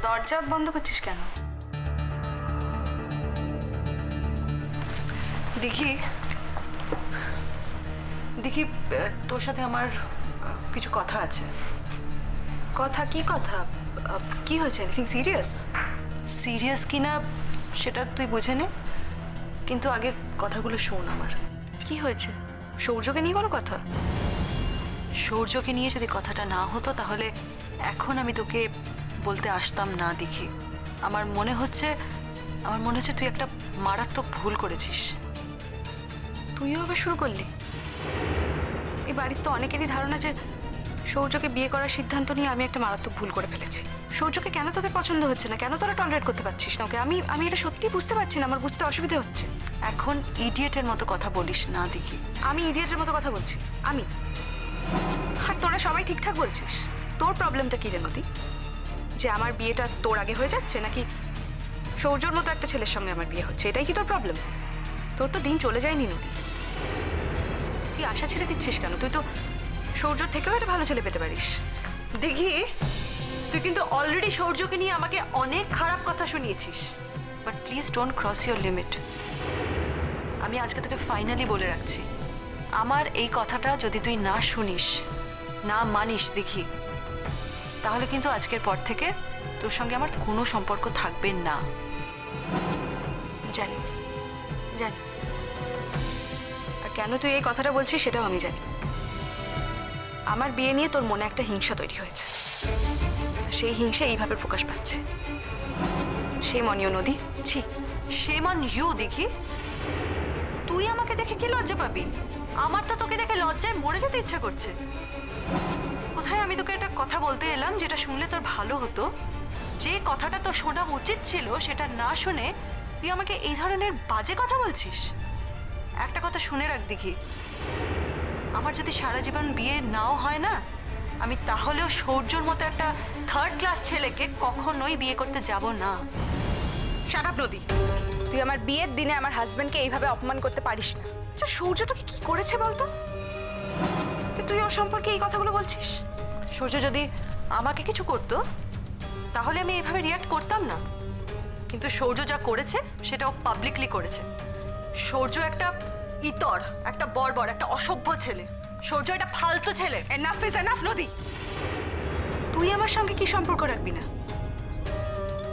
দরজা বন্ধ করছিস কেন? দেখি দেখি তোর সাথে আমার কিছু কথা আছে। কথা? কি কথা? কি হয়েছে? Anything serious? সিরিয়াস কিনা সেটা তুই বুঝে নে, কিন্তু আগে কথাগুলো শোন আমার। কি হয়েছে? সৌর্যকে নিয়ে কোনো কথা? সৌর্যকে নিয়ে যদি কথাটা না হতো তাহলে এখন আমি তোকে বলতে আসতাম না। দেখি আমার মনে হচ্ছে তুই একটা মারাত্মক ভুল করেছিস। তুইও আবার শুরু করলি? এই বাড়ির তো অনেকেরই ধারণা যে সৌর্যকে বিয়ে করার সিদ্ধান্ত নিয়ে আমি একটা মারাত্মক ভুল করে ফেলেছি। সৌর্যকে কেন তোদের পছন্দ হচ্ছে না? কেন তোরা টলারেট করতে পারছিস না ওকে? আমি এটা সত্যি বুঝতে পারছি না, আমার বুঝতে অসুবিধা হচ্ছে। এখন ইডিয়েটের মতো কথা বলিস না দেখি। আমি ইডিয়েটের মতো কথা বলছি? আমি? আর তোরা সবাই ঠিকঠাক বলছিস। তোর প্রবলেমটা কি রে নদী? যে আমার বিয়েটা তোর আগে হয়ে যাচ্ছে, নাকি সৌর্যর মতো একটা ছেলের সঙ্গে আমার বিয়ে হচ্ছে, এটাই কি তোর প্রবলেম? তোর তো দিন চলে যায়নি নদী। তুই আশা ছেড়ে দিচ্ছিস কেন? তুই তো সৌর্যর থেকেও একটা ভালো ছেলে পেতে পারিস। দেখি তুই কিন্তু অলরেডি সৌর্যকে নিয়ে আমাকে অনেক খারাপ কথা শুনিয়েছিস, but please don't cross your limit. আমি আজকে তোকে ফাইনালি বলে রাখছি, আমার এই কথাটা যদি তুই না শুনিস, না মানিস দেখি, তাহলে কিন্তু আজকের পর থেকে তোর সঙ্গে আমার কোনো সম্পর্ক থাকবে না। জানি জানি, আর কেন তুই এই কথাটা বলছিস সেটাও আমি জানি। আমার বিয়ে নিয়ে তোর মনে একটা হিংসা তৈরি হয়েছে, সেই হিংসা এইভাবে প্রকাশ পাচ্ছে। shame on you নদী। ছি, shame on you দেখি। তুই আমাকে দেখে কি লজ্জা পাবি? আমার তো তোকে দেখে লজ্জায় মরে যেতে ইচ্ছা করছে। কোথায় আমি তোকে একটা কথা বলতে এলাম যেটা শুনলে তোর ভালো হতো, যে কথাটা তোর শোনা উচিত ছিল সেটা না শুনে তুই আমাকে এই ধরনের বাজে কথা বলছিস। একটা কথা শুনে রাখ দেখি, আমার যদি সারা জীবন বিয়ে নাও হয় না, আমি তাহলেও সৌর্যর মতো একটা থার্ড ক্লাস ছেলেকে কখনোই বিয়ে করতে যাব না। শাট আপ নদী। তুই আমার বিয়ের দিনে আমার হাজবেন্ডকে এইভাবে অপমান করতে পারিস না। আচ্ছা, সূর্য তোকে কি করেছে বলতো যে তুই ওর সম্পর্কে এই কথাগুলো বলছিস? সূর্য যদি আমাকে কিছু করতো তাহলে আমি এইভাবে রিয়াক্ট করতাম না, কিন্তু সূর্য যা করেছে সেটাও পাবলিকলি করেছে। সূর্য একটা ইতর, একটা বর্বর, একটা অসভ্য ছেলে। সূর্য একটা ফালতু ছেলে। এনাফ ইজ এনাফ নদী। তুই আমার সঙ্গে কি সম্পর্ক রাখবি না?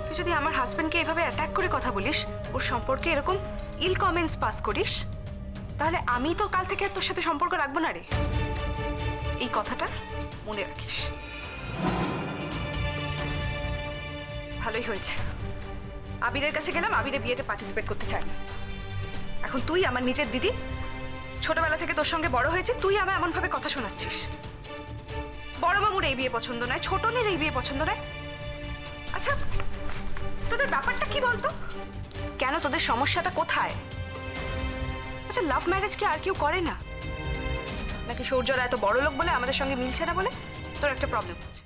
তুই যদি আমার হাজবেন্ডকে এভাবে অ্যাটাক করে কথা বলিস, ওর সম্পর্কে এরকম ইল কমেন্টস পাস করিস, তাহলে আমি তো কাল থেকে আর তোর সাথে সম্পর্ক রাখবো না রে। এই কথাটা মনে রাখিস। ভালোই হয়েছে, আবিরের কাছে গেলাম, আবিরের বিয়েতে পার্টিসিপেট করতে চায় না। এখন তুই আমার নিজের দিদি, ছোটবেলা থেকে তোর সঙ্গে বড় হয়েছে, তুই আমার এমনভাবে কথা শোনাচ্ছিস। বড় মামুর এই বিয়ে পছন্দ নয়, ছোটনের এই বিয়ে পছন্দ নয়। আচ্ছা, তোদের ব্যাপারটা কি বলতো? কেন, তোদের সমস্যাটা কোথায়? আচ্ছা, লাভ ম্যারেজ কি আর কেউ করে না? নাকি সৌর্যরা এত বড় লোক বলে আমাদের সঙ্গে মিলছে না বলে তোর একটা প্রবলেম আছে?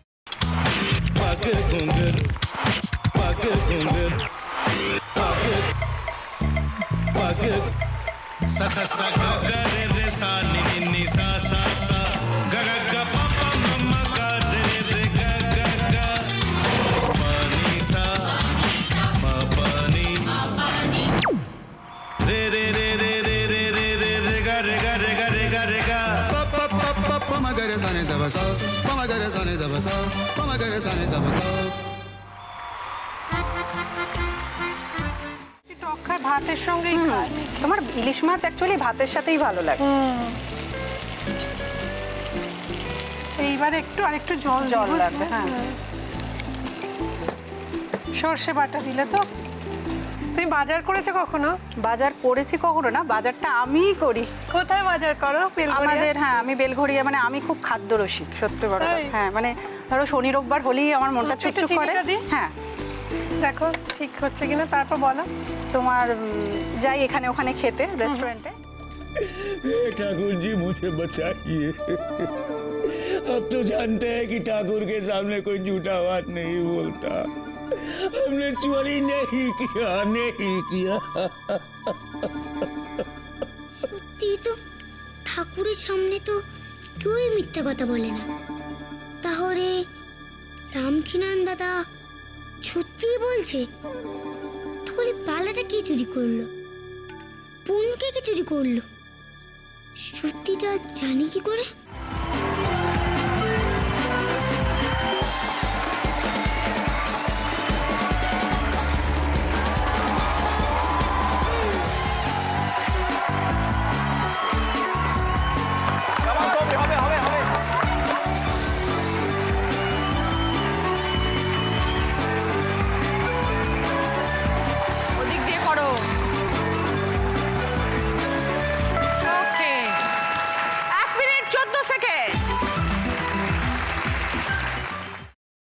sa sa sa ga ga re re sa ni ni ni sa sa sa ga ga ga pa pa ma ma ga re re ga ga ga pa ni sa ma pa ni re re re re re re re re re ga re ga re ga re ga re ga pa pa pa pa pa ma ga re sa ni da ba sa pa ma ga re sa ni da ba sa pa ma ga re sa ni da ba sa টক ভাতের সঙ্গেই খায়। তোমার ইলিশ মাছ actually ভাতের সাথেই ভালো লাগে। এইবারে একটু আরেকটু জল লাগবে। হ্যাঁ, সর্ষে বাটা দিলে তো। তুমি বাজার করেছো কখনো? বাজার করেছি কখনো না, বাজারটা আমিই করি। কোথায় বাজার করো? আমাদের, হ্যাঁ, আমি বেলঘড়িয়া, মানে আমি খুব খাদ্য রসিক, সত্যি বড়। হ্যাঁ, মানে ধরো শনি রোববার হলেই আমার মনটা চুপচুপ করে। হ্যাঁ, দেখো ঠিক হচ্ছে কিনা, তারপর বলো। তোমার যাই এখানে ওখানে খেতে, रेस्टोरेंट है। ठाकुर जी मुझे बचाइए। अब तो जानते हैं कि ठाकुर के सामने कोई झूठा बात नहीं बोलता। हमने चोरी नहीं किया। সত্যি তো, ঠাকুরের সামনে তো কেউই মিথ্যা কথা বলে না। তাহলে রামকিনান দাদা সত্যিই বলছে? তাহলে বালাটা কে চুরি করলো? বোনকে কে চুরি করলো? সত্যিটা জানি কি করে?